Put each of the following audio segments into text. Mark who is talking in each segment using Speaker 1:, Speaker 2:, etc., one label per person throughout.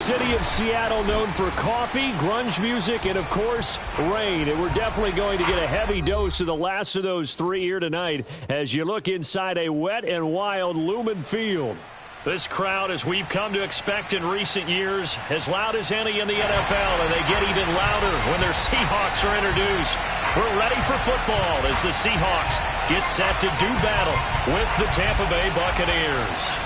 Speaker 1: city of Seattle, known for coffee, grunge music, and, of course, rain. And we're definitely going to get a heavy dose of the last of those three here tonight as you look inside a wet and wild Lumen Field. This crowd, as we've come to expect in recent years, as loud as any in the NFL, and they get even louder when their Seahawks are introduced. We're ready for football as the Seahawks get set to do battle with the Tampa Bay Buccaneers.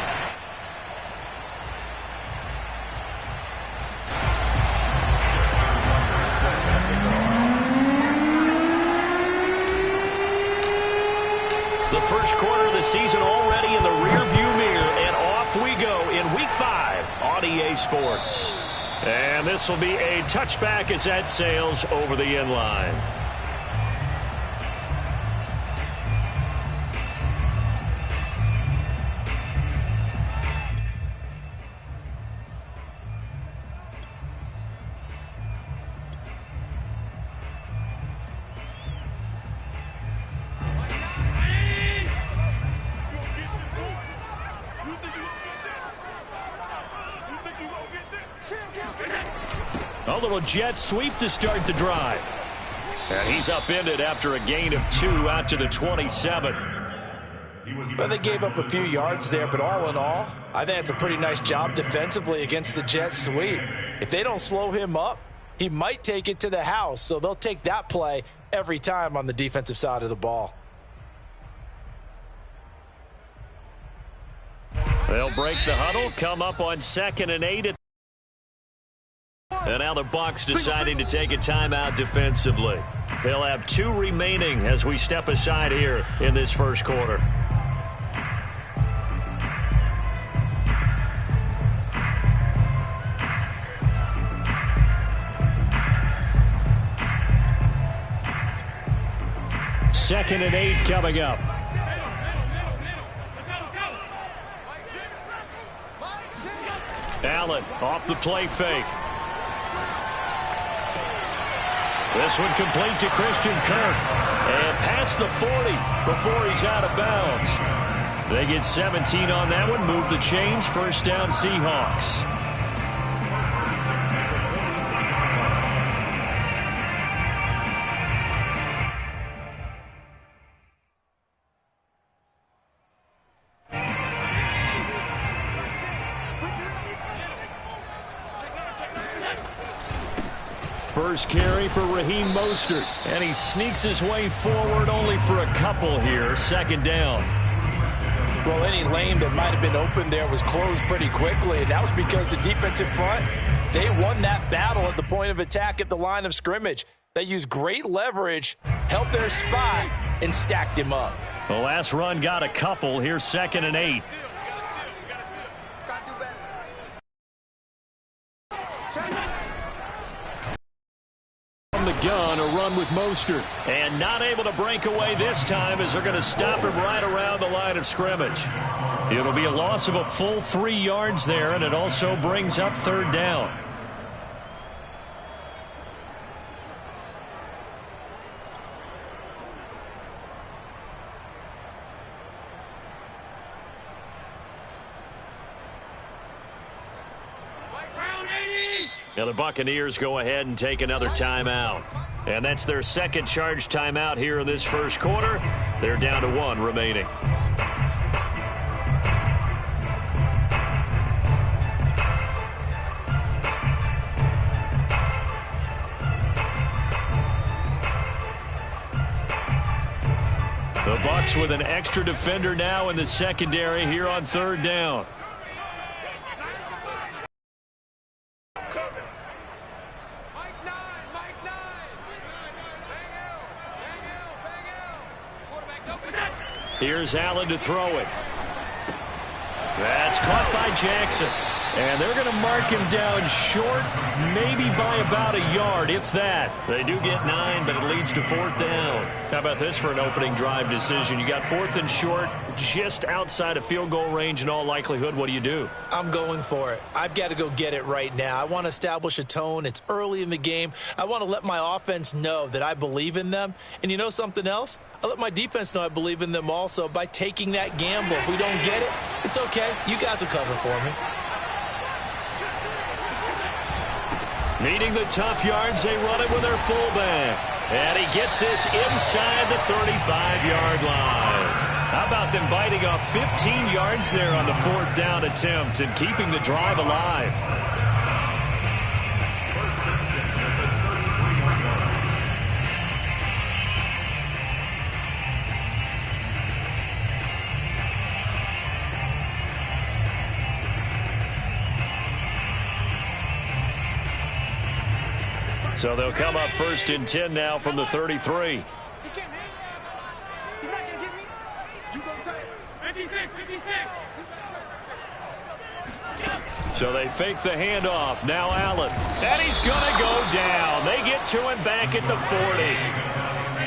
Speaker 1: The first quarter of the season already in the rearview mirror, and off we go in Week 5 on EA Sports. And this will be a touchback as that sails over the end line. A little jet sweep to start the drive. And he's upended after a gain of 2 out to the 27.
Speaker 2: Well, they gave up a few yards there, but all in all, I think it's a pretty nice job defensively against the jet sweep. If they don't slow him up, he might take it to the house, so they'll take that play every time on the defensive side of the ball.
Speaker 1: They'll break the huddle, come up on 2nd and 8. And now the Bucs deciding to take a timeout defensively. They'll have 2 remaining as we step aside here in this first quarter. Second and 8 coming up. Allen off the play fake. This one complete to Christian Kirk. And past the 40 before he's out of bounds. They get 17 on that one. Move the chains. First down, Seahawks. First carry for Raheem Mostert, and he sneaks his way forward only for a couple here. Second down.
Speaker 2: Well, any lane that might have been open there was closed pretty quickly, and that was because the defensive front, they won that battle at the point of attack at the line of scrimmage. They used great leverage, held their spot, and stacked him up.
Speaker 1: The last run got a couple. Here's 2nd and 8. The gun, a run with Mostert, and not able to break away this time as they're going to stop him right around the line of scrimmage. It'll be a loss of a full 3 yards there, and it also brings up 3rd down. Now the Buccaneers go ahead and take another timeout. And that's their second charge timeout here in this first quarter. They're down to 1 remaining. The Bucs with an extra defender now in the secondary here on 3rd down. Here's Allen to throw it. That's caught by Jackson. And they're going to mark him down short, maybe by about a yard, if that. They do get 9, but it leads to 4th down. How about this for an opening drive decision? You got 4th and short, just outside of field goal range in all likelihood. What do you do?
Speaker 2: I'm going for it. I've got to go get it right now. I want to establish a tone. It's early in the game. I want to let my offense know that I believe in them. And you know something else? I let my defense know I believe in them also by taking that gamble. If we don't get it, it's okay. You guys will cover for me.
Speaker 1: Needing the tough yards, they run it with their fullback. And he gets this inside the 35-yard line. How about them biting off 15 yards there on the 4th down attempt and keeping the drive alive? So they'll come up 1st and 10 now from the 33. So they fake the handoff. Now Allen. And he's going to go down. They get to him back at the 40.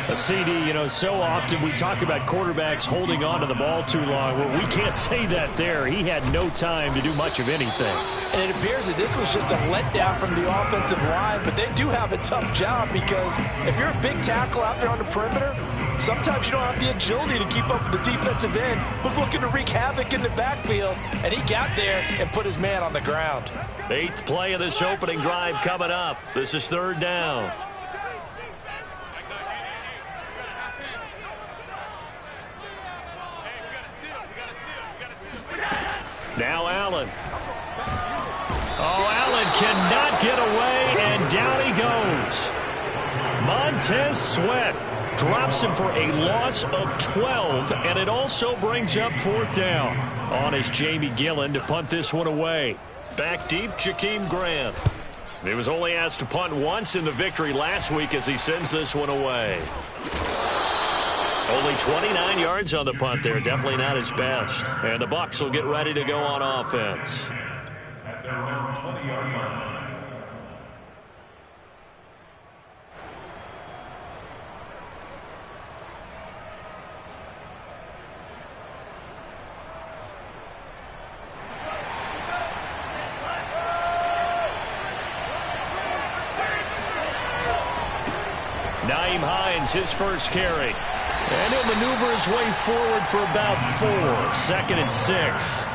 Speaker 1: A CD, so often we talk about quarterbacks holding on to the ball too long. Well, we can't say that there. He had no time to do much of anything.
Speaker 2: And it appears that this was just a letdown from the offensive line, but they do have a tough job because if you're a big tackle out there on the perimeter, sometimes you don't have the agility to keep up with the defensive end who's looking to wreak havoc in the backfield, and he got there and put his man on the ground.
Speaker 1: 8th play of this opening drive coming up. This is 3rd down. Now Allen. Oh, Allen cannot get away, and down he goes. Montez Sweat drops him for a loss of 12, and it also brings up 4th down. On is Jamie Gillen to punt this one away. Back deep, Jakeem Grant. He was only asked to punt once in the victory last week as he sends this one away. Only 29 yards on the punt there. Definitely not his best. And the Bucs will get ready to go on offense. At their own 20-yard line. Nyheim Hines, his first carry. And he'll maneuver his way forward for about 4. 2nd and 6.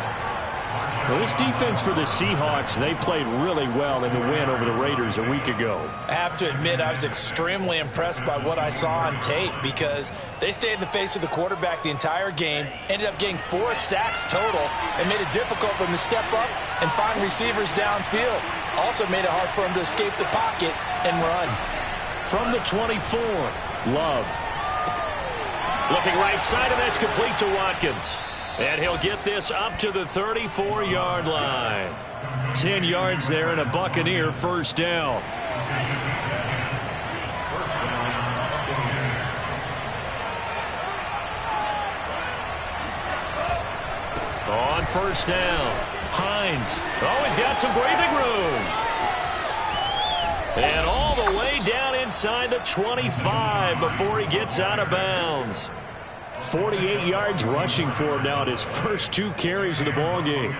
Speaker 1: Well, this defense for the Seahawks, they played really well in the win over the Raiders a week ago.
Speaker 2: I have to admit, I was extremely impressed by what I saw on tape because they stayed in the face of the quarterback the entire game, ended up getting 4 sacks total, and made it difficult for them to step up and find receivers downfield. Also made it hard for them to escape the pocket and run.
Speaker 1: From the 24, Love. Looking right side, and that's complete to Watkins. And he'll get this up to the 34-yard line. 10 yards there and a Buccaneer 1st down. On 1st down, Hines. Oh, he's got some breathing room. And all the way down inside the 25 before he gets out of bounds. 48 yards rushing for him now at his first 2 carries of the ball game.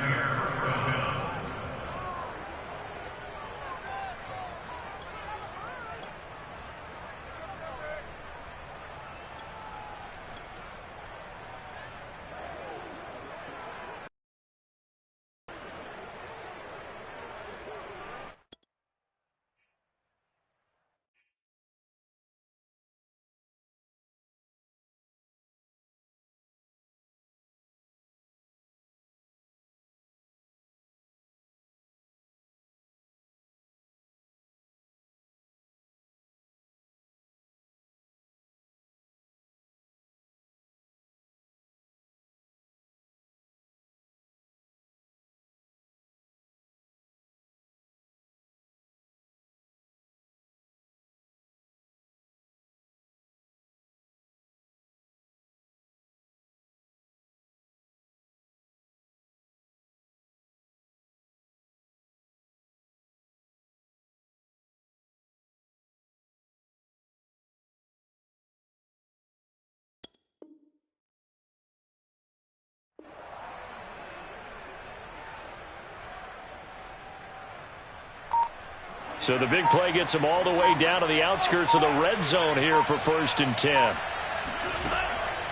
Speaker 1: So the big play gets him all the way down to the outskirts of the red zone here for 1st and 10.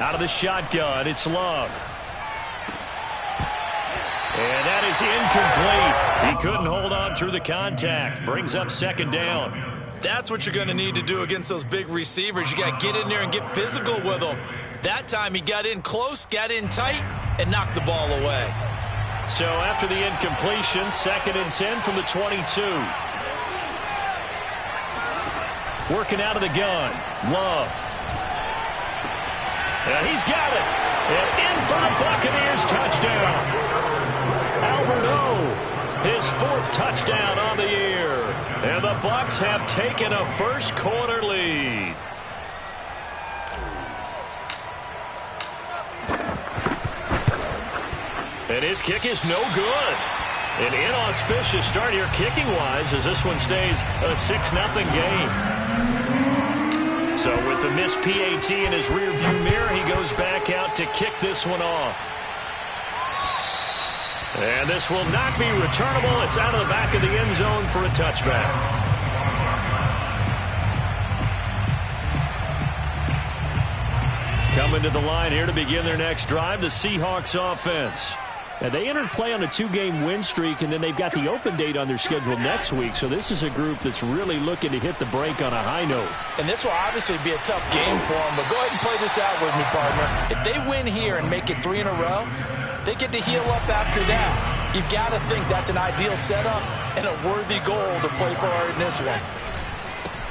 Speaker 1: Out of the shotgun, it's Love. And that is incomplete. He couldn't hold on through the contact. Brings up second down.
Speaker 2: That's what you're going to need to do against those big receivers. You got to get in there and get physical with them. That time he got in close, got in tight, and knocked the ball away.
Speaker 1: So after the incompletion, 2nd and 10 from the 22. Working out of the gun. Love. And he's got it. And in for the Buccaneers touchdown. Albert O, his 4th touchdown on the year. And the Bucs have taken a first quarter lead. And his kick is no good. An inauspicious start here kicking-wise as this one stays a 6-0 game. So with the missed PAT in his rearview mirror, he goes back out to kick this one off. And this will not be returnable. It's out of the back of the end zone for a touchback. Coming to the line here to begin their next drive, the Seahawks offense. Now, they entered play on a 2-game win streak, and then they've got the open date on their schedule next week. So this is a group that's really looking to hit the break on a high note.
Speaker 2: And this will obviously be a tough game for them, but go ahead and play this out with me, partner. If they win here and make it 3 in a row, they get to heal up after that. You've got to think that's an ideal setup and a worthy goal to play for in this one.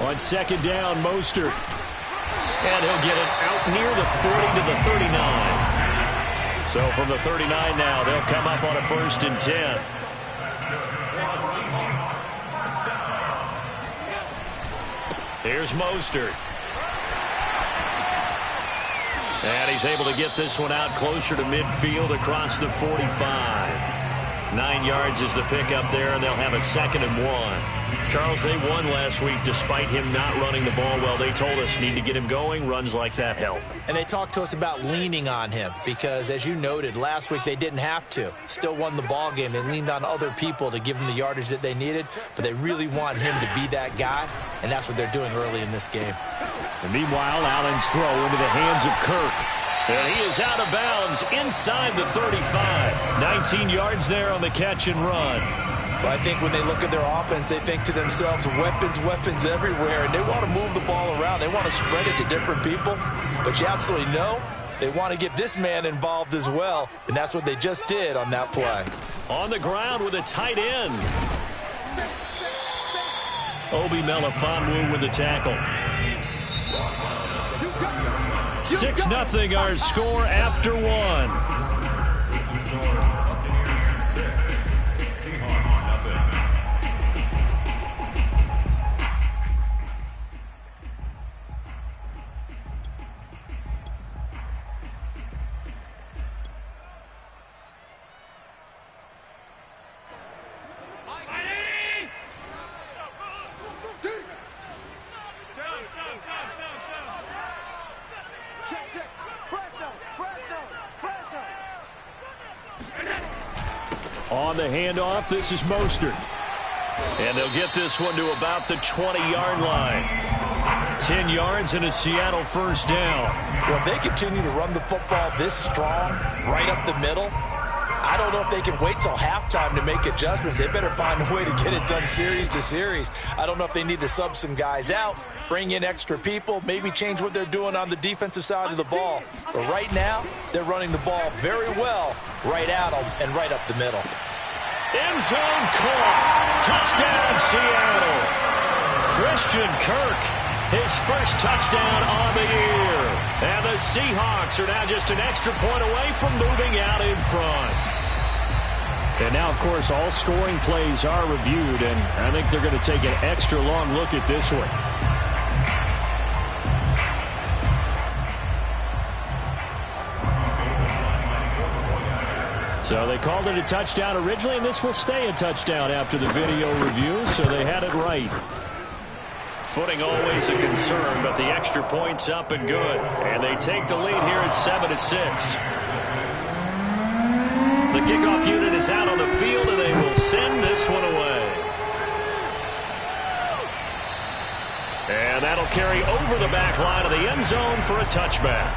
Speaker 1: On 2nd down, Mostert. And he'll get it out near the 40 to the 39. So from the 39 now, they'll come up on a 1st and 10. Here's Mostert. And he's able to get this one out closer to midfield across the 45. 9 yards is the pickup there, and they'll have a 2nd and 1. Charles, they won last week despite him not running the ball well. They told us need to get him going. Runs like that help.
Speaker 2: And they talked to us about leaning on him because, as you noted, last week they didn't have to. Still won the ball game. They leaned on other people to give them the yardage that they needed, but they really want him to be that guy, and that's what they're doing early in this game.
Speaker 1: And meanwhile, Allen's throw into the hands of Kirk. And he is out of bounds inside the 35. 19 yards there on the catch and run.
Speaker 2: Well, I think when they look at their offense, they think to themselves, weapons, weapons everywhere, and they want to move the ball around. They want to spread it to different people, but you absolutely know they want to get this man involved as well, and that's what they just did on that play.
Speaker 1: On the ground with a tight end. Obi Melifonwu with the tackle. 6-0 our score after 1. On the handoff, this is Mostert. And they'll get this one to about the 20-yard line. 10 yards and a Seattle first down.
Speaker 2: Well, if they continue to run the football this strong, right up the middle, I don't know if they can wait till halftime to make adjustments. They better find a way to get it done series to series. I don't know if they need to sub some guys out, bring in extra people, maybe change what they're doing on the defensive side of the ball. But right now, they're running the ball very well right at them and right up the middle.
Speaker 1: End zone caught. Touchdown, Seattle. Christian Kirk, his first touchdown on the year. And the Seahawks are now just an extra point away from moving out in front. And now, of course, all scoring plays are reviewed, and I think they're going to take an extra long look at this one. So they called it a touchdown originally, and this will stay a touchdown after the video review, so they had it right. Footing always a concern, but the extra point's up and good. And they take the lead here at 7-6. The kickoff unit is out on the field, and they will send this one away. And that'll carry over the back line of the end zone for a touchback.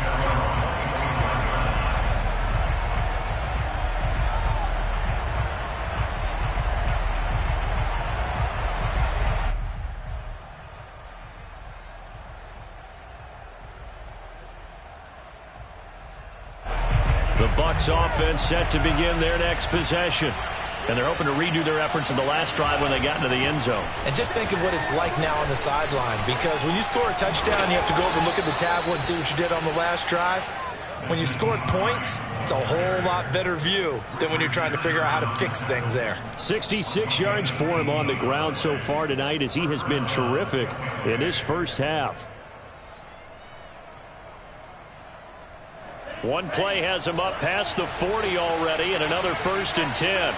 Speaker 1: Bucs offense set to begin their next possession. And they're hoping to redo their efforts in the last drive when they got into the end zone.
Speaker 2: And just think of what it's like now on the sideline, because when you score a touchdown, you have to go over and look at the tablet and see what you did on the last drive. When you scored points, it's a whole lot better view than when you're trying to figure out how to fix things there.
Speaker 1: 66 yards for him on the ground so far tonight, as he has been terrific in this first half. One play has him up past the 40 already, and another 1st and 10.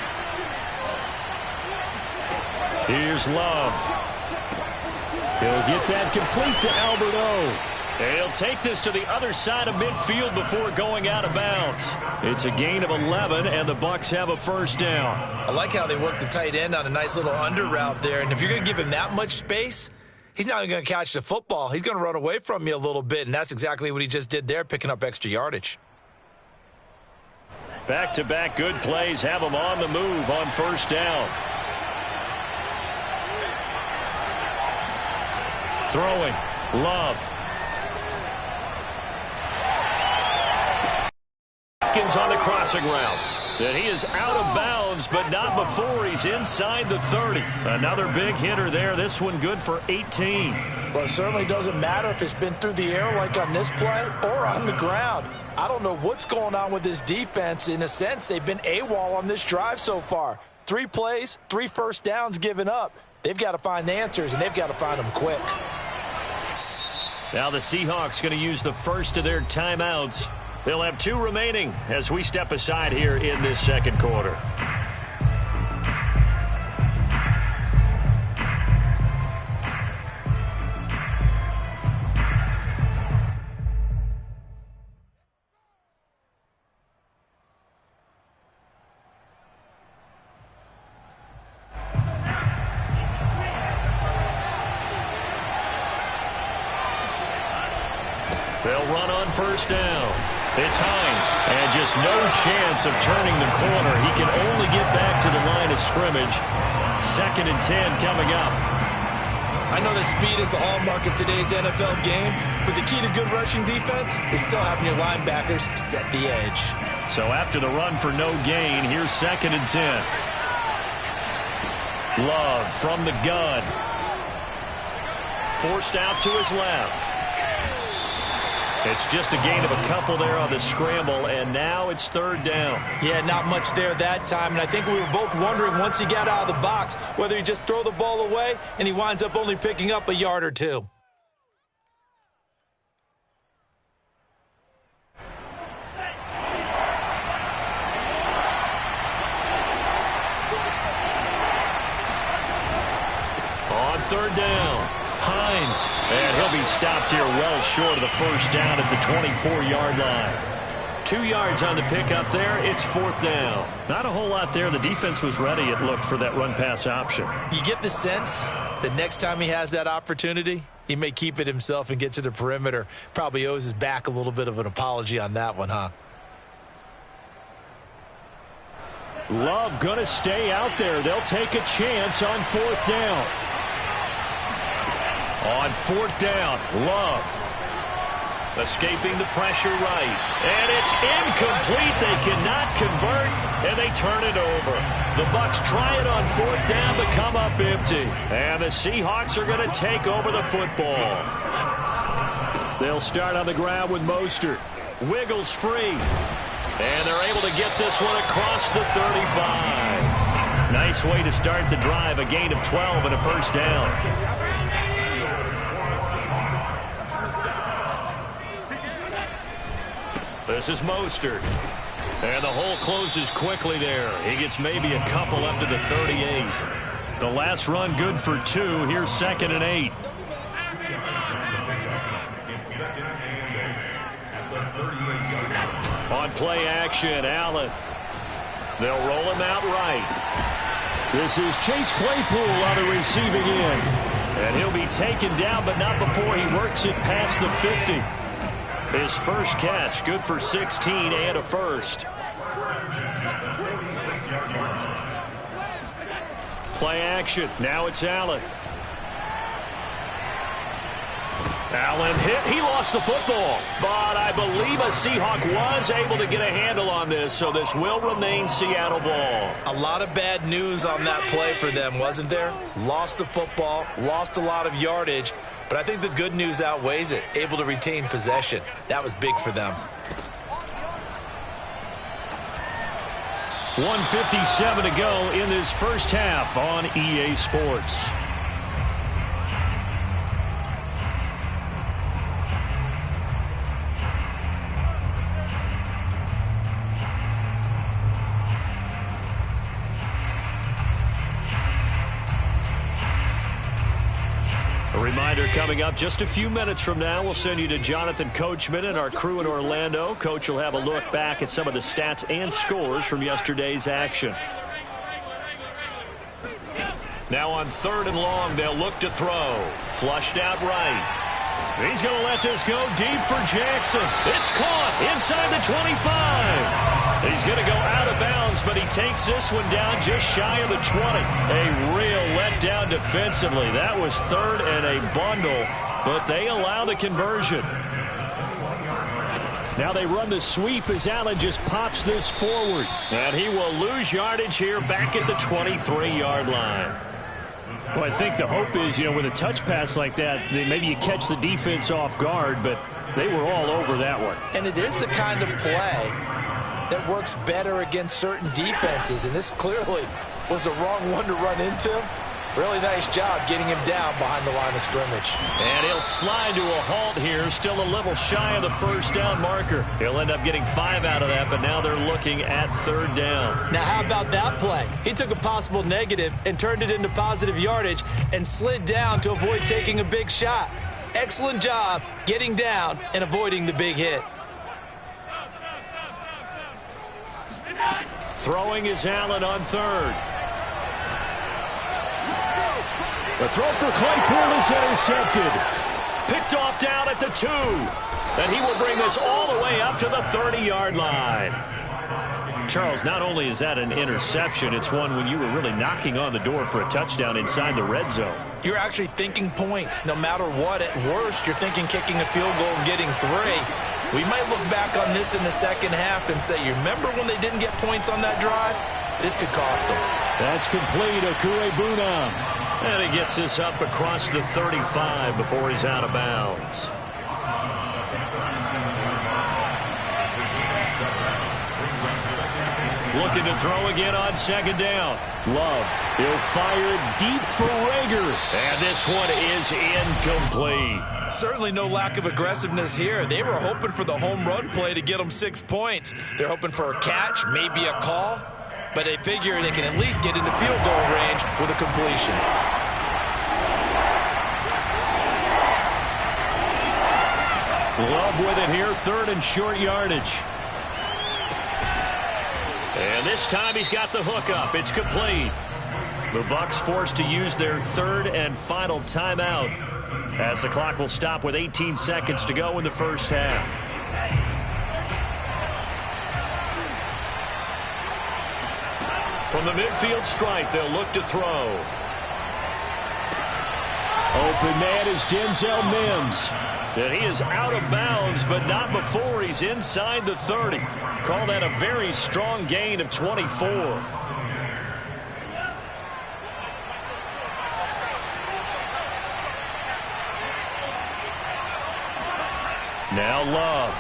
Speaker 1: Here's Love. He'll get that complete to Alberto. And he'll take this to the other side of midfield before going out of bounds. It's a gain of 11, and the Bucs have a 1st down.
Speaker 2: I like how they work the tight end on a nice little under route there. And if you're going to give him that much space, he's not going to catch the football. He's going to run away from you a little bit, and that's exactly what he just did there, picking up extra yardage.
Speaker 1: Back-to-back good plays have him on the move on 1st down. Throwing. Love. On the crossing route. And he is out of bounds, but not before he's inside the 30. Another big hitter there. This one good for 18.
Speaker 2: Well, it certainly doesn't matter if it's been through the air like on this play or on the ground. I don't know what's going on with this defense. In a sense, they've been AWOL on this drive so far. 3 plays, 3 first downs given up. They've got to find the answers, and they've got to find them quick.
Speaker 1: Now the Seahawks going to use the first of their timeouts. They'll have 2 remaining as we step aside here in this second quarter. They'll run on 1st down. It's Hines, and just no chance of turning the corner. He can only get back to the line of scrimmage. 2nd and 10 coming up.
Speaker 2: I know that speed is the hallmark of today's NFL game, but the key to good rushing defense is still having your linebackers set the edge.
Speaker 1: So after the run for no gain, here's 2nd and 10. Love from the gun. Forced out to his left. It's just a gain of a couple there on the scramble, and now it's 3rd down.
Speaker 2: Yeah, not much there that time, and I think we were both wondering once he got out of the box whether he just throw the ball away and he winds up only picking up a yard or 2.
Speaker 1: On 3rd down. Hines, and he'll be stopped here well short of the 1st down at the 24-yard line. 2 yards on the pickup there. It's 4th down. Not a whole lot there. The defense was ready, it looked, for that run-pass option.
Speaker 2: You get the sense that next time he has that opportunity, he may keep it himself and get to the perimeter. Probably owes his back a little bit of an apology on that one, huh?
Speaker 1: Love going to stay out there. They'll take a chance on 4th down. On 4th down, Love escaping the pressure right. And it's incomplete. They cannot convert, and they turn it over. The Bucs try it on 4th down, but come up empty. And the Seahawks are going to take over the football. They'll start on the ground with Mostert. Wiggles free. And they're able to get this one across the 35. Nice way to start the drive. A gain of 12 and a 1st down. This is Mostert. And the hole closes quickly there. He gets maybe a couple up to the 38. The last run good for 2. Here's 2nd and 8. On play action, Allen. They'll roll him out right. This is Chase Claypool on the receiving end. And he'll be taken down, but not before he works it past the 50. His first catch, good for 16 and a 1st. Play action. Now it's Allen. Allen hit. He lost the football. But I believe a Seahawk was able to get a handle on this, so this will remain Seattle ball.
Speaker 2: A lot of bad news on that play for them, wasn't there? Lost the football, lost a lot of yardage, but I think the good news outweighs it. Able to retain possession. That was big for them.
Speaker 1: 1:57 to go in this first half on EA Sports. Reminder coming up just a few minutes from now, we'll send you to Jonathan Coachman and our crew in Orlando. Coach will have a look back at some of the stats and scores from yesterday's action. Now on 3rd and long, they'll look to throw. Flushed out right. He's going to let this go deep for Jackson. It's caught inside the 25. He's going to go out of bounds, but he takes this one down just shy of the 20. A real letdown defensively. That was 3rd and a bundle, but they allow the conversion. Now they run the sweep as Allen just pops this forward. And he will lose yardage here back at the 23-yard line. Well, I think the hope is, with a touch pass like that, maybe you catch the defense off guard, but they were all over that one.
Speaker 2: And it is the kind of play that works better against certain defenses, and this clearly was the wrong one to run into. Really nice job getting him down behind the line of scrimmage.
Speaker 1: And he'll slide to a halt here, still a little shy of the first down marker. He'll end up getting 5 out of that, but now they're looking at 3rd down.
Speaker 2: Now how about that play? He took a possible negative and turned it into positive yardage and slid down to avoid taking a big shot. Excellent job getting down and avoiding the big hit.
Speaker 1: Throwing is Allen on 3rd. The throw for Claypool is intercepted. Picked off down at the 2. And he will bring this all the way up to the 30-yard line. Charles, not only is that an interception, it's one when you were really knocking on the door for a touchdown inside the red zone.
Speaker 2: You're actually thinking points. No matter what, at worst, you're thinking kicking a field goal and getting 3. We might look back on this in the second half and say, you remember when they didn't get points on that drive? This could cost them.
Speaker 1: That's complete. Okwuegbunam. And he gets this up across the 35 before he's out of bounds. Looking to throw again on 2nd down. Love. He'll fire deep for Rager. And this one is incomplete.
Speaker 2: Certainly no lack of aggressiveness here. They were hoping for the home run play to get them 6 points. They're hoping for a catch, maybe a call. But they figure they can at least get into field goal range with a completion.
Speaker 1: Love with it here, 3rd and short yardage. And this time he's got the hook up. It's complete. The Bucs forced to use their 3rd and final timeout as the clock will stop with 18 seconds to go in the first half. From the midfield stripe, they'll look to throw. Open man is Denzel Mims. And he is out of bounds, but not before he's inside the 30. Call that a very strong gain of 24. Now Love.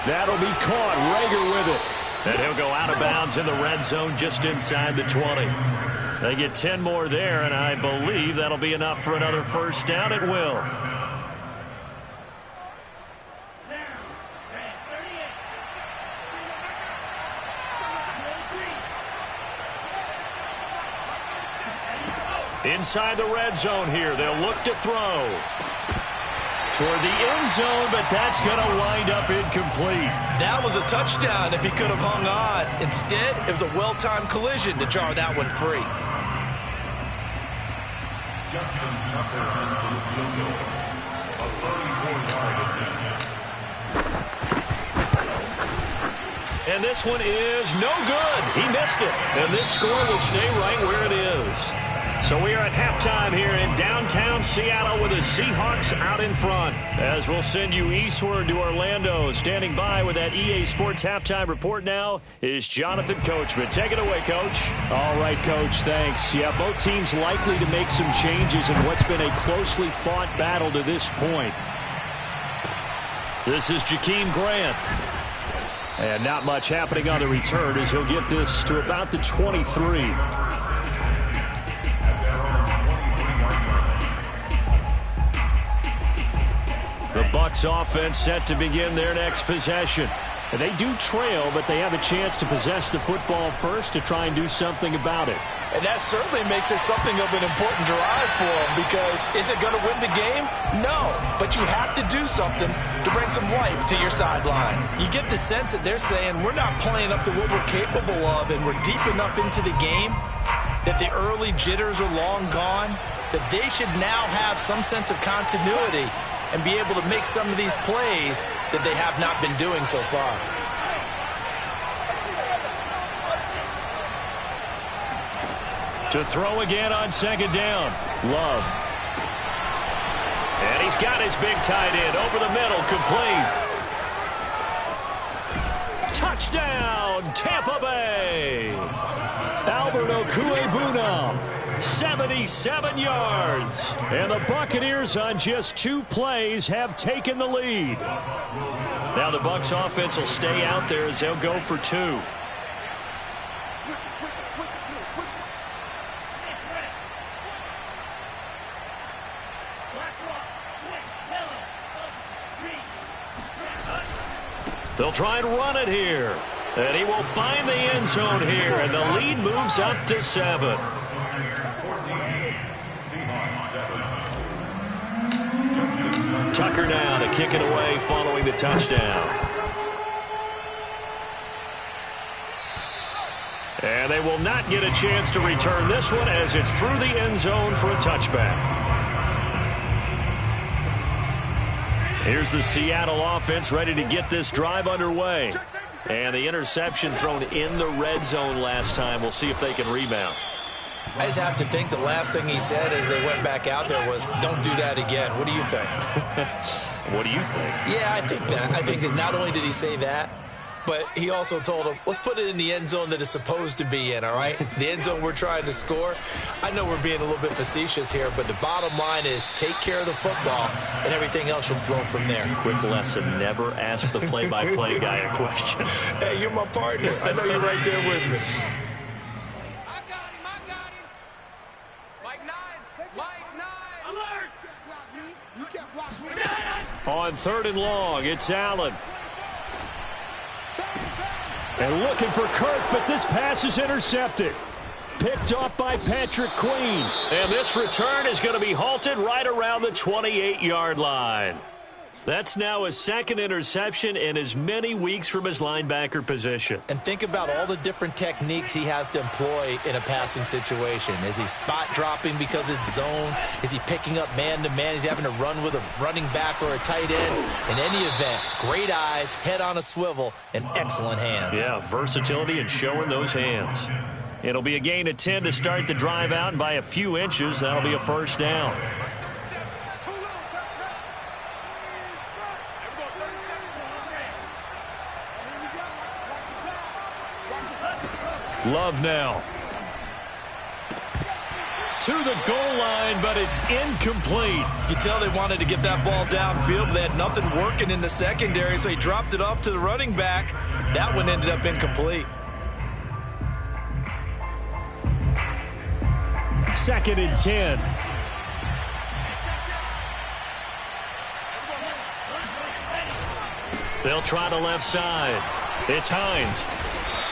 Speaker 1: That'll be caught. Rager with it. And he'll go out of bounds in the red zone just inside the 20. They get 10 more there, and I believe that'll be enough for another first down. It will. Inside the red zone here, they'll look to throw. Toward the end zone, but that's going to wind up incomplete.
Speaker 2: That was a touchdown if he could have hung on. Instead, it was a well-timed collision to jar that one free.
Speaker 3: Justin Tucker on the field goal. A 34-yard attempt.
Speaker 1: And this one is no good. He missed it. And this score will stay right where it is. So we are at halftime here in downtown Seattle with the Seahawks out in front. As we'll send you eastward to Orlando. Standing by with that EA Sports halftime report now is Jonathan Coachman. Take it away, Coach.
Speaker 4: All right, Coach, thanks. Yeah, both teams likely to make some changes in what's been a closely fought battle to this point.
Speaker 1: This is Jakeem Grant. And not much happening on the return as he'll get this to about the 23. The Bucs offense set to begin their next possession. And they do trail, but they have a chance to possess the football first to try and do something about it.
Speaker 2: And that certainly makes it something of an important drive for them, because is it going to win the game? No, but you have to do something to bring some life to your sideline. You get the sense that they're saying we're not playing up to what we're capable of, and we're deep enough into the game that the early jitters are long gone, that they should now have some sense of continuity and be able to make some of these plays that they have not been doing so far.
Speaker 1: To throw again on second down. Love. And he's got his big tight end over the middle, complete. Touchdown, Tampa Bay. Albert Okwuegbunam, 77 yards. And the Buccaneers on just 2 plays have taken the lead. Now the Bucs offense will stay out there as they'll go for 2. They'll try and run it here. And he will find the end zone here. And the lead moves up to 7. Tucker now to kick it away following the touchdown. And they will not get a chance to return this one as it's through the end zone for a touchback. Here's the Seattle offense ready to get this drive underway. And the interception thrown in the red zone last time. We'll see if they can rebound.
Speaker 2: I just have to think the last thing he said as they went back out there was, don't do that again. What do you think?
Speaker 1: What do you think?
Speaker 2: Yeah, I think that. I think that not only did he say that, but he also told him, let's put it in the end zone that it's supposed to be in, all right? The end zone we're trying to score. I know we're being a little bit facetious here, but the bottom line is take care of the football, and everything else should flow from there.
Speaker 1: Quick lesson, never ask the play-by-play guy a question.
Speaker 2: Hey, you're my partner. I know you're right there with me.
Speaker 5: I got him. Mike 9. Alert!
Speaker 6: You can't block me.
Speaker 1: On 3rd and long, it's Allen. And looking for Kirk, but this pass is intercepted. Picked off by Patrick Queen. And this return is going to be halted right around the 28-yard line. That's now his 2nd interception in as many weeks from his linebacker position.
Speaker 2: And think about all the different techniques he has to employ in a passing situation. Is he spot dropping because it's zone? Is he picking up man-to-man? Is he having to run with a running back or a tight end? In any event, great eyes, head on a swivel, and excellent hands.
Speaker 1: Yeah, versatility and showing those hands. It'll be a gain of 10 to start the drive out, and by a few inches, that'll be a first down. Love now. To the goal line, but it's incomplete.
Speaker 2: You can tell they wanted to get that ball downfield, but they had nothing working in the secondary, so he dropped it off to the running back. That one ended up incomplete.
Speaker 1: 2nd and 10. They'll try the left side. It's Hines.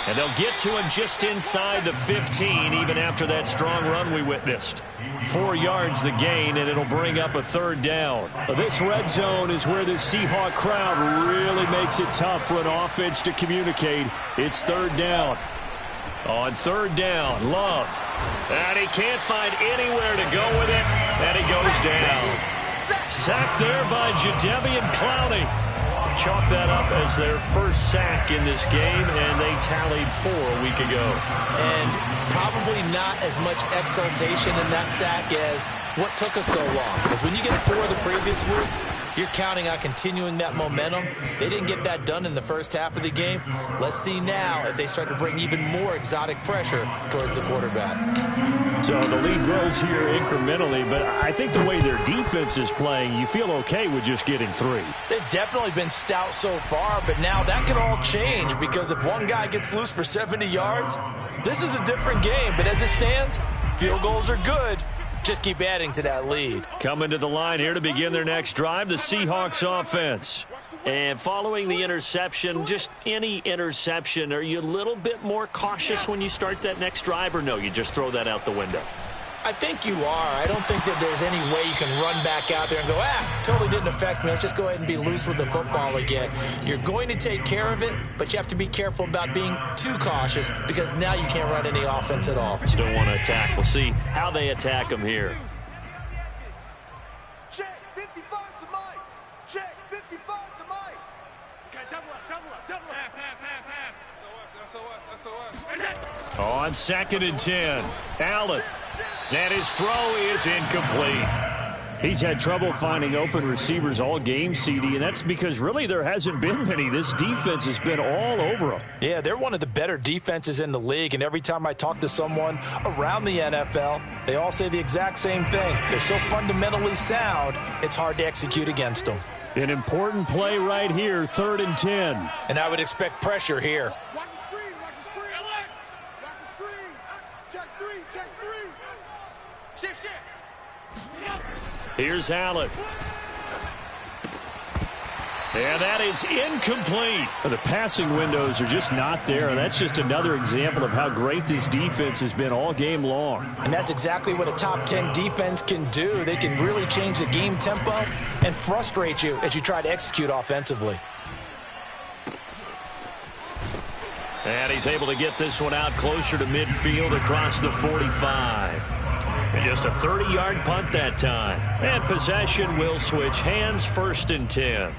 Speaker 1: And they'll get to him just inside the 15, even after that strong run we witnessed. 4 yards the gain, and it'll bring up a 3rd down. This red zone is where the Seahawk crowd really makes it tough for an offense to communicate. It's 3rd down. On 3rd down, Love. And he can't find anywhere to go with it, and he goes down. Sacked there by Jadeveon Clowney. chalk that up as their first sack in this game, and they tallied 4 a week ago.
Speaker 2: And probably not as much exultation in that sack as what took us so long. Because when you get 4 the previous week, you're counting on continuing that momentum. They didn't get that done in the first half of the game. Let's see now if they start to bring even more exotic pressure towards the quarterback.
Speaker 1: So the lead grows here incrementally, but I think the way their defense is playing, you feel okay with just getting 3.
Speaker 2: They've definitely been stout so far, but now that could all change because if one guy gets loose for 70 yards, this is a different game. But as it stands, field goals are good. Just keep adding to that lead.
Speaker 1: Coming to the line here to begin their next drive, the Seahawks offense. And following the interception, just any interception, are you a little bit more cautious when you start that next drive, or no, you just throw that out the window?
Speaker 2: I think you are. I don't think that there's any way you can run back out there and go, totally didn't affect me. Let's just go ahead and be loose with the football again. You're going to take care of it, but you have to be careful about being too cautious because now you can't run any offense at all.
Speaker 1: Still want to attack. We'll see how they attack them here.
Speaker 6: Check 55 to Mike. Check 55 to Mike.
Speaker 3: Okay, double up. Half. SOS.
Speaker 1: On 2nd and 10, Allen. And his throw is incomplete. He's had trouble finding open receivers all game, CD, and that's because really there hasn't been many. This defense has been all over them.
Speaker 2: Yeah, they're one of the better defenses in the league, and every time I talk to someone around the NFL, they all say the exact same thing. They're so fundamentally sound, it's hard to execute against them.
Speaker 1: An important play right here, 3rd and 10.
Speaker 2: And I would expect pressure here.
Speaker 6: Watch the screen. Watch the screen. Watch the screen. Check 3. Check 3.
Speaker 3: Shift.
Speaker 1: Here's Allen. And that is incomplete. The passing windows are just not there. That's just another example of how great this defense has been all game long.
Speaker 2: And that's exactly what a top 10 defense can do. They can really change the game tempo and frustrate you as you try to execute offensively.
Speaker 1: And he's able to get this one out closer to midfield across the 45. And just a 30-yard punt that time. And possession will switch hands, 1st and 10.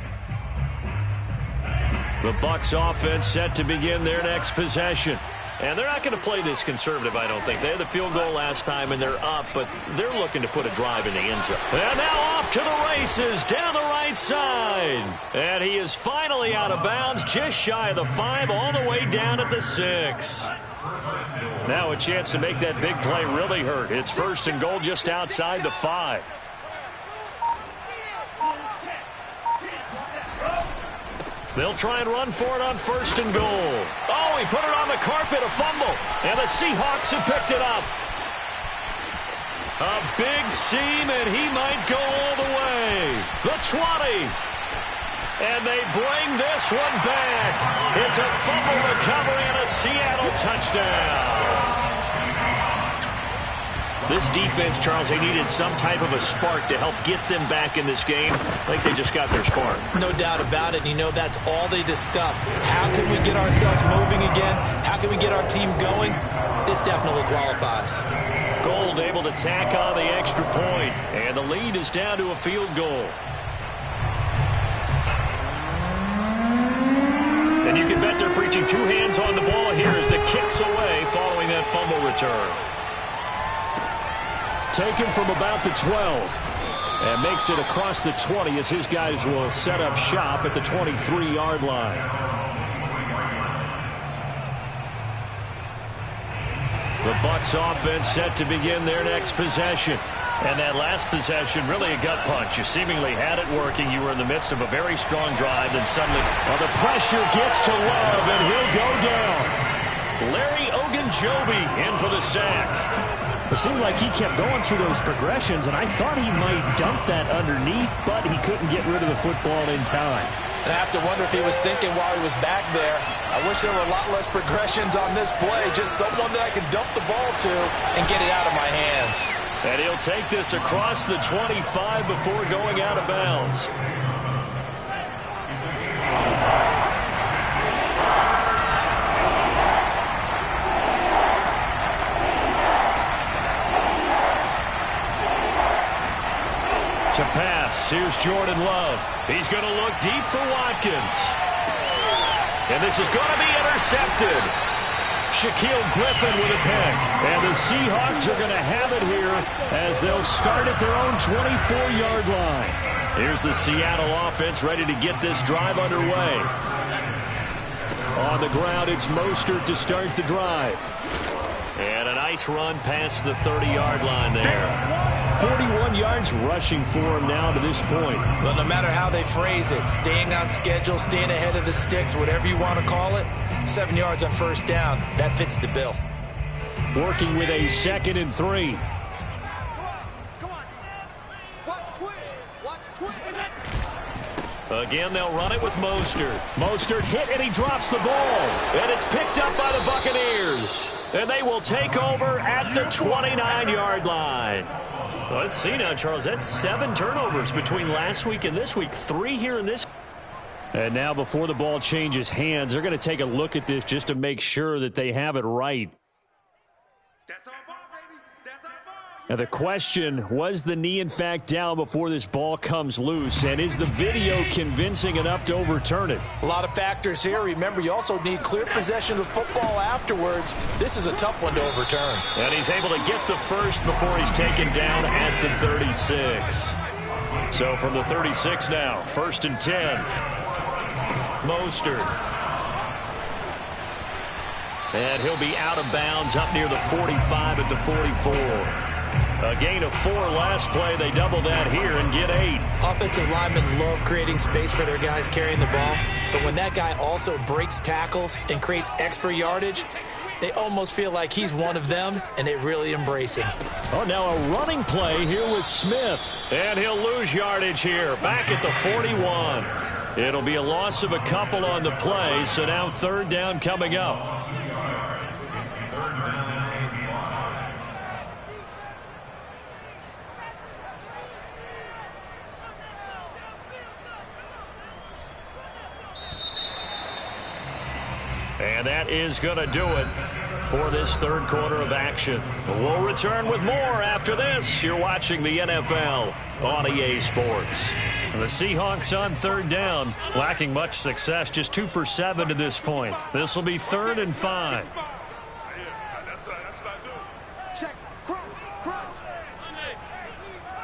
Speaker 1: The Bucs offense set to begin their next possession. And they're not going to play this conservative, I don't think. They had the field goal last time, and they're up, but they're looking to put a drive in the end zone. And now off to the races down the right side. And he is finally out of bounds, just shy of the 5, all the way down at the 6. Now a chance to make that big play really hurt. It's 1st and goal just outside the 5. They'll try and run for it on 1st and goal. Oh, he put it on the carpet, a fumble. And the Seahawks have picked it up. A big seam, and he might go all the way. The 20. And they bring this one back. It's a fumble recovery and a Seattle touchdown. This defense, Charles, they needed some type of a spark to help get them back in this game. I think they just got their spark.
Speaker 2: No doubt about it. You know, that's all they discussed. How can we get ourselves moving again? How can we get our team going? This definitely qualifies.
Speaker 1: Gold able to tack on the extra point, and the lead is down to a field goal. And you can bet they're preaching 2 hands on the ball here as the kick's away following that fumble return. Taken from about the 12. And makes it across the 20 as his guys will set up shop at the 23-yard line. The Bucs offense set to begin their next possession. And that last possession, really a gut punch. You seemingly had it working. You were in the midst of a very strong drive, then suddenly, the pressure gets to Love, and he'll go down. Larry Ogunjobi in for the sack. It seemed like he kept going through those progressions, and I thought he might dump that underneath, but he couldn't get rid of the football in time.
Speaker 2: And I have to wonder if he was thinking while he was back there, I wish there were a lot less progressions on this play, just someone that I can dump the ball to and get it out of my hands.
Speaker 1: And he'll take this across the 25 before going out of bounds. To pass. pass. Here's Jordan Love. He's going to look deep for Watkins. And this is going to be intercepted. Shaquille Griffin with a pick. And the Seahawks are going to have it here as they'll start at their own 24-yard line. Here's the Seattle offense ready to get this drive underway. On the ground, it's Mostert to start the drive. And a nice run past the 30-yard line there. 41 yards rushing for him now to this point.
Speaker 2: Well, no matter how they phrase it, staying on schedule, staying ahead of the sticks, whatever you want to call it, 7 yards on first down, that fits the bill.
Speaker 1: Working with a 2nd and 3.
Speaker 6: Come on. Watch twins. Watch twins.
Speaker 1: Again, they'll run it with Mostert. Mostert hit, and he drops the ball. And it's picked up by the Buccaneers. And they will take over at the 29-yard line. Let's see now, Charles. That's 7 turnovers between last week and this week. 3 here in this. And now before the ball changes hands, they're going to take a look at this just to make sure that they have it right.
Speaker 6: That's our ball, baby. That's our ball.
Speaker 1: Now the question, was the knee in fact down before this ball comes loose? And is the video convincing enough to overturn it?
Speaker 2: A lot of factors here. Remember, you also need clear possession of football afterwards. This is a tough one to overturn.
Speaker 1: And he's able to get the first before he's taken down at the 36. So from the 36 now, 1st and 10. Mostert. And he'll be out of bounds up near the 45 at the 44. A gain of 4 last play. They double that here and get 8.
Speaker 2: Offensive linemen love creating space for their guys carrying the ball. But when that guy also breaks tackles and creates extra yardage, they almost feel like he's one of them, and they really embrace him.
Speaker 1: Oh, now a running play here with Smith. And he'll lose yardage here. Back at the 41. It'll be a loss of a couple on the play, so now 3rd down coming up. And that is going to do it for this 3rd quarter of action. We'll return with more after this. You're watching the NFL on EA Sports. The Seahawks on 3rd down, lacking much success, just 2 for 7 to this point. This will be 3rd and 5.
Speaker 6: That's not good. Check. Crunch.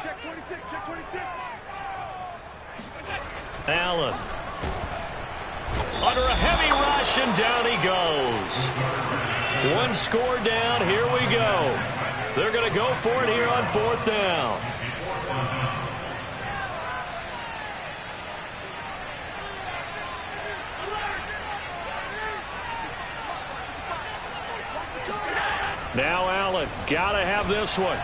Speaker 6: Check 26. Check 26.
Speaker 1: Allen. Under a heavy rush, and down he goes. 1 score down. Here we go. They're going to go for it here on 4th down. Now Allen, gotta have this one.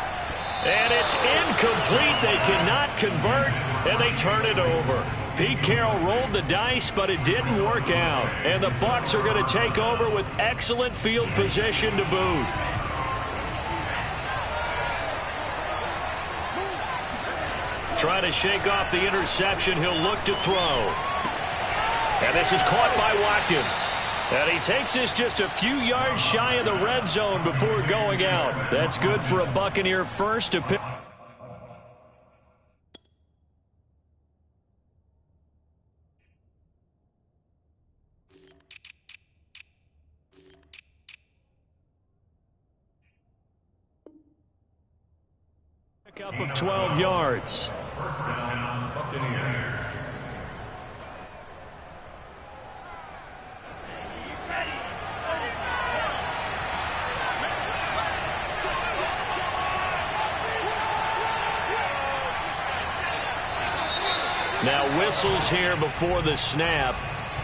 Speaker 1: And it's incomplete. They cannot convert, and they turn it over. Pete Carroll rolled the dice, but it didn't work out. And the Bucs are going to take over with excellent field position to boot. Trying to shake off the interception. He'll look to throw. And this is caught by Watkins. And he takes this just a few yards shy of the red zone before going out. That's good for a Buccaneer first to pick. Up of 12 yards.
Speaker 3: 1st down, Buccaneers.
Speaker 1: Now whistles here before the snap.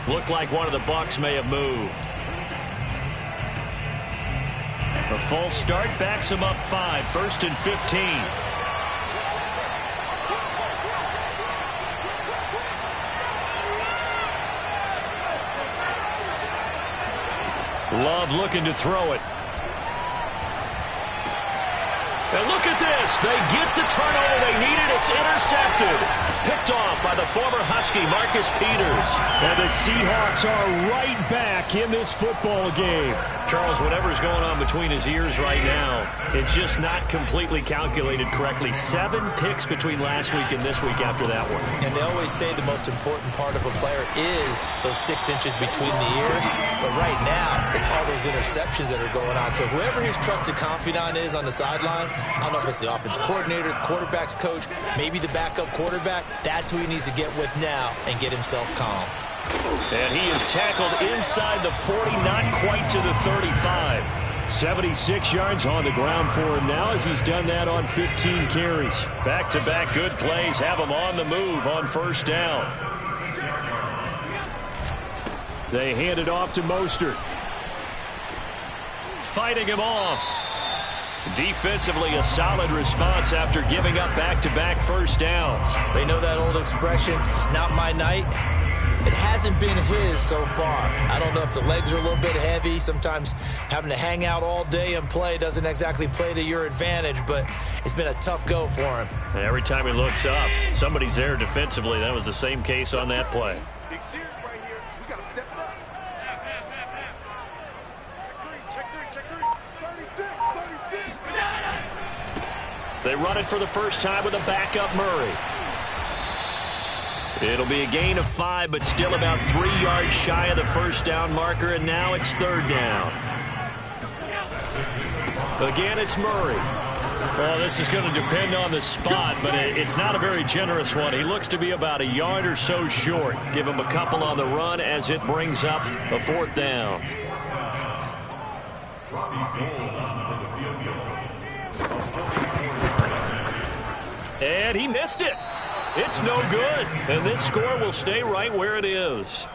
Speaker 1: Looked like one of the Bucs may have moved. A false start backs him up 5. 1st and 15. Love looking to throw it. And look at this. They get the turnover they needed. It's intercepted. picked off by the former Husky, Marcus Peters. And the Seahawks are right back in this football game. Charles, whatever's going on between his ears right now, it's just not completely calculated correctly. 7 picks between last week and this week after that one.
Speaker 2: And they always say the most important part of a player is those 6 inches between the ears. But right now, it's all those interceptions that are going on. So whoever his trusted confidant is on the sidelines, I don't know if it's the offense coordinator, the quarterback's coach, maybe the backup quarterback, that's who he needs to get with now and get himself calm.
Speaker 1: And he is tackled inside the 40, not quite to the 35. 76 yards on the ground for him now as he's done that on 15 carries. Back-to-back good plays have him on the move on first down. They hand it off to Mostert. Fighting him off. Defensively, a solid response after giving up back-to-back first downs.
Speaker 2: They know that old expression, it's not my night. It hasn't been his so far. I don't know if the legs are a little bit heavy. Sometimes having to hang out all day and play doesn't exactly play to your advantage, but it's been a tough go for him.
Speaker 1: Every time he looks up, somebody's there defensively. That was the same case on that play.
Speaker 6: Big series right here. We got to step it up. Check three. 36.
Speaker 1: They run it for the first time with a backup Murray. It'll be a gain of 5, but still about 3 yards shy of the first down marker, and now it's third down. Again, it's Murray. Well, this is going to depend on the spot, but it's not a very generous one. He looks to be about a yard or so short. Give him a couple on the run as it brings up a fourth down. And he missed it. It's no good, and this score will stay right where it is.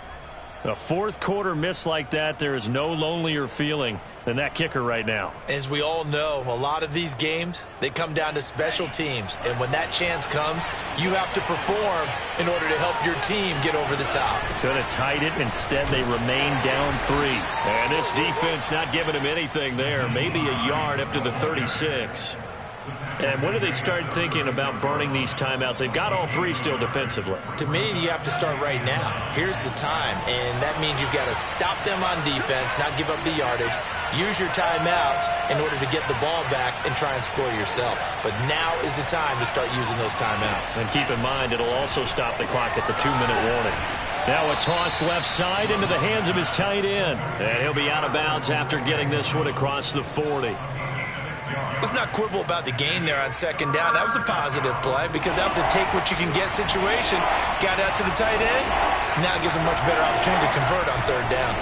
Speaker 1: A fourth quarter miss like that, there is no lonelier feeling than that kicker right now.
Speaker 2: As we all know, a lot of these games, they come down to special teams, and when that chance comes, you have to perform in order to help your team get over the top.
Speaker 1: Could have tied it. Instead, they remain down 3. And this defense not giving him anything there. Maybe a yard up to the 36. And when do they start thinking about burning these timeouts? They've got all 3 still defensively.
Speaker 2: To me, you have to start right now. Here's the time, and that means you've got to stop them on defense, not give up the yardage, use your timeouts in order to get the ball back and try and score yourself. But now is the time to start using those timeouts.
Speaker 1: And keep in mind, it'll also stop the clock at the 2-minute warning. Now a toss left side into the hands of his tight end. And he'll be out of bounds after getting this one across the 40.
Speaker 2: Let's not quibble about the gain there on second down. That was a positive play because that was a take-what-you-can-get situation. Got out to the tight end. Now gives him a much better opportunity to convert on third down.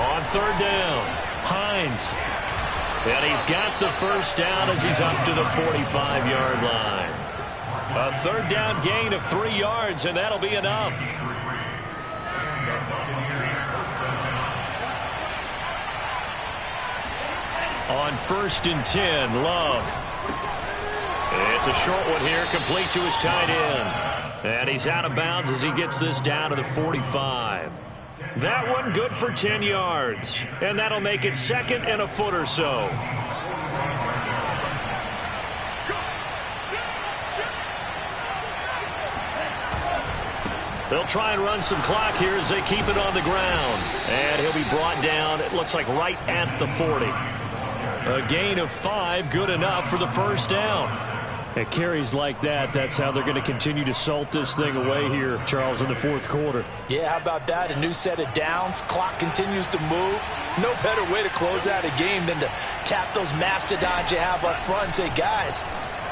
Speaker 1: On third down, Hines. And he's got the first down as he's up to the 45-yard line. A third down gain of 3 yards, and that'll be enough. On 1st and 10, Love. It's a short one here, complete to his tight end. And he's out of bounds as he gets this down to the 45. That one good for 10 yards. And that'll make it 2nd and a foot or so. They'll try and run some clock here as they keep it on the ground. And he'll be brought down, it looks like right at the 40. A gain of 5, good enough for the first down. At carries like that, that's how they're going to continue to salt this thing away here, Charles, in the fourth quarter.
Speaker 2: Yeah, how about that? A new set of downs. Clock continues to move. No better way to close out a game than to tap those mastodons you have up front and say, guys,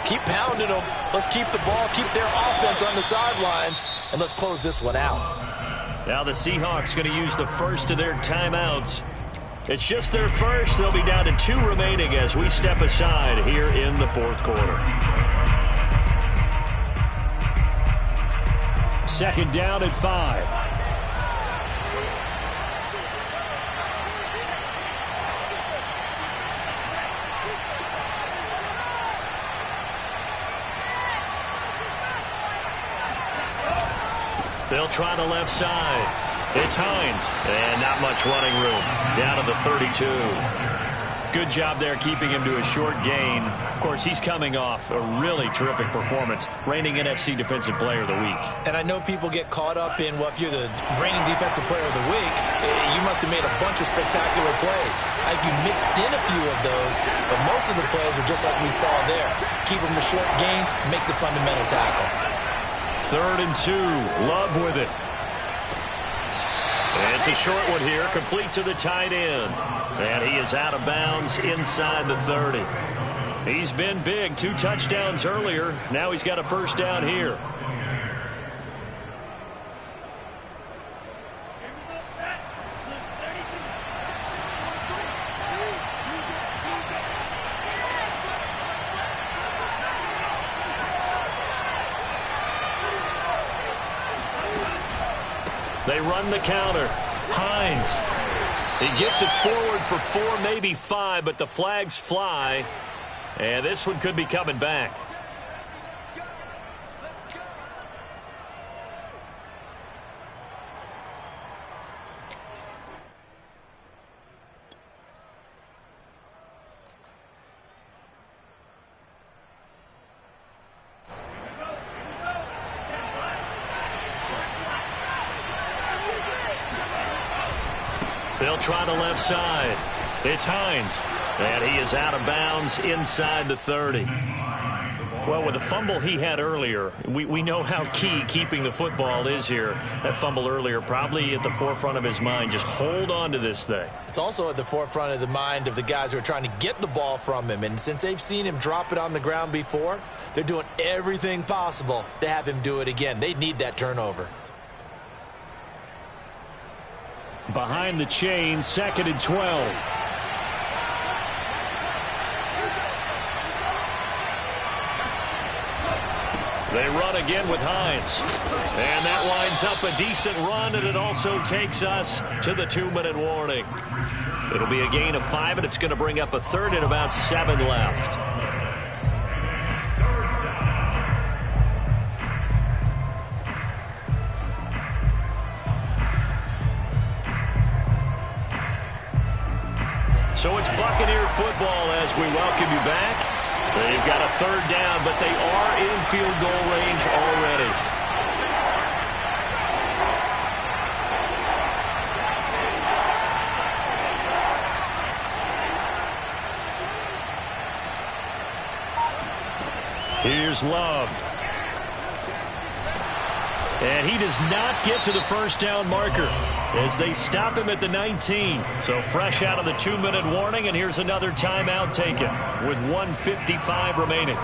Speaker 2: keep pounding them. Let's keep the ball, keep their offense on the sidelines, and let's close this one out.
Speaker 1: Now the Seahawks going to use the first of their timeouts. It's just their first. They'll be down to 2 remaining as we step aside here in the fourth quarter. Second down at 5. They'll try the left side. It's Hines, and not much running room. Down to the 32. good job there keeping him to a short gain. Of course, he's coming off a really terrific performance, reigning NFC Defensive Player of the Week.
Speaker 2: And I know people get caught up in, well, if you're the reigning Defensive Player of the Week, you must have made a bunch of spectacular plays. Like you mixed in a few of those, but most of the plays are just like we saw there. Keep them to short gains, make the fundamental tackle.
Speaker 1: 3rd and 2. Love with it. It's a short one here, complete to the tight end. And he is out of bounds inside the 30. He's been big. 2 touchdowns earlier. Now he's got a first down here. They run the counter. Hines. He gets it forward for 4, maybe 5, but the flags fly. And this one could be coming back. They'll try the left side. It's Hines. And he is out of bounds inside the 30. Well, with the fumble he had earlier, we know how key keeping the football is here. That fumble earlier probably at the forefront of his mind. Just hold on to this thing.
Speaker 2: It's also at the forefront of the mind of the guys who are trying to get the ball from him. And since they've seen him drop it on the ground before, they're doing everything possible to have him do it again. They need that turnover.
Speaker 1: Behind the chain, 2nd and 12. They run again with Hines. And that winds up a decent run, and it also takes us to the 2-minute warning. It'll be a gain of 5, and it's going to bring up a 3rd and about 7 left. So it's Buccaneer football as we welcome you back. They've got a 3rd down, but they are in field goal range already. Here's Love. And he does not get to the first down marker as they stop him at the 19. So fresh out of the 2-minute warning, and here's another timeout taken with 1:55 remaining.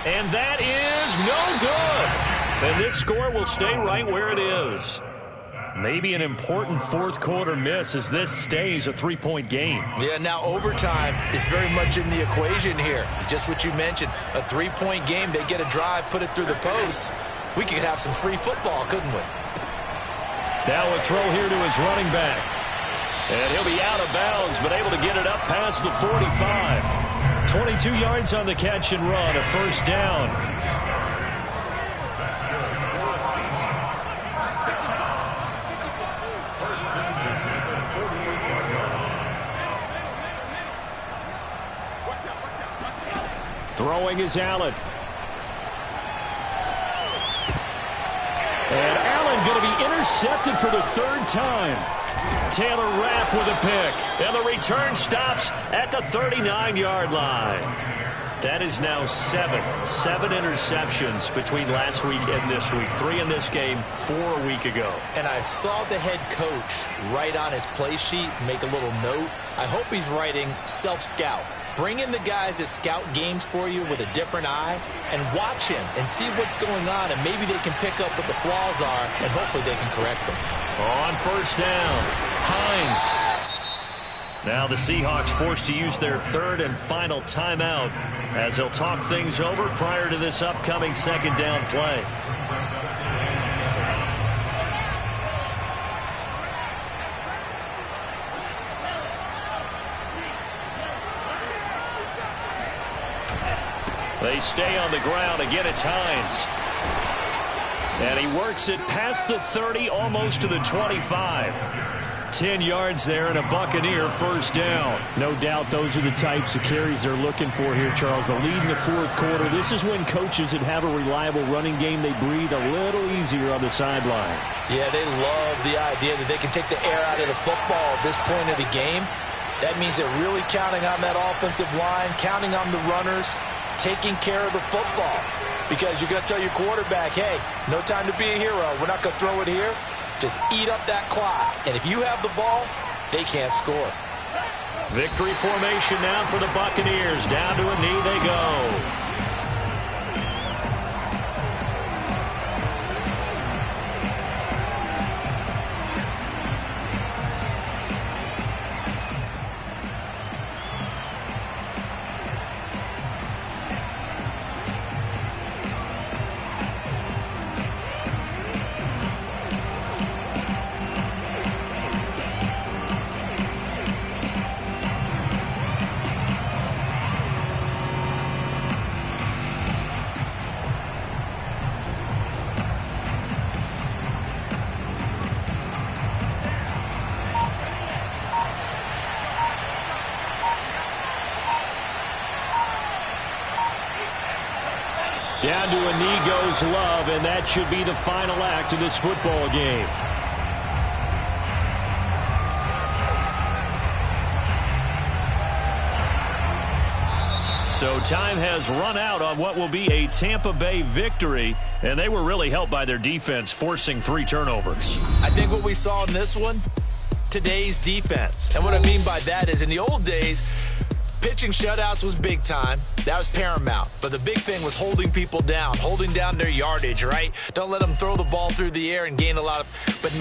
Speaker 1: And that is no good. And this score will stay right where it is. Maybe an important 4th quarter miss as this stays a 3-point game.
Speaker 2: Yeah, now overtime is very much in the equation here. Just what you mentioned, a 3-point game. They get a drive, put it through the posts. We could have some free football, couldn't we?
Speaker 1: Now a throw here to his running back. And he'll be out of bounds, but able to get it up past the 45. 22 yards on the catch and run, a first down. Throwing is Allen. And Allen going to be intercepted for the 3rd time. Taylor Rapp with a pick. And the return stops at the 39-yard line. That is now 7 interceptions between last week and this week. 3 in this game, 4 a week ago.
Speaker 2: And I saw the head coach write on his play sheet, make a little note. I hope he's writing self-scout. Bring in the guys that scout games for you with a different eye and watch him and see what's going on, and maybe they can pick up what the flaws are, and hopefully they can correct them.
Speaker 1: On first down, Hines. Now the Seahawks forced to use their 3rd and final timeout as they'll talk things over prior to this upcoming 2nd down play. They stay on the ground. Again, it's Hines. And he works it past the 30, almost to the 25. 10 yards there and a Buccaneer first down. No doubt those are the types of carries they're looking for here, Charles. The lead in the fourth quarter. This is when coaches that have a reliable running game, they breathe a little easier on the sideline.
Speaker 2: Yeah, they love the idea that they can take the air out of the football at this point of the game. That means they're really counting on that offensive line, counting on the runners, taking care of the football. Because you're going to tell your quarterback, hey, no time to be a hero. We're not going to throw it here. Just eat up that clock. And if you have the ball, they can't score.
Speaker 1: Victory formation now for the Buccaneers. Down to a knee they go. Down to a knee goes Love, and that should be the final act of this football game. So time has run out on what will be a Tampa Bay victory, and they were really helped by their defense, forcing 3 turnovers.
Speaker 2: I think what we saw in this one, today's defense. And what I mean by that is in the old days, pitching shutouts was big time. That was paramount. But the big thing was holding people down, holding down their yardage, right? Don't let them throw the ball through the air and gain a lot of... But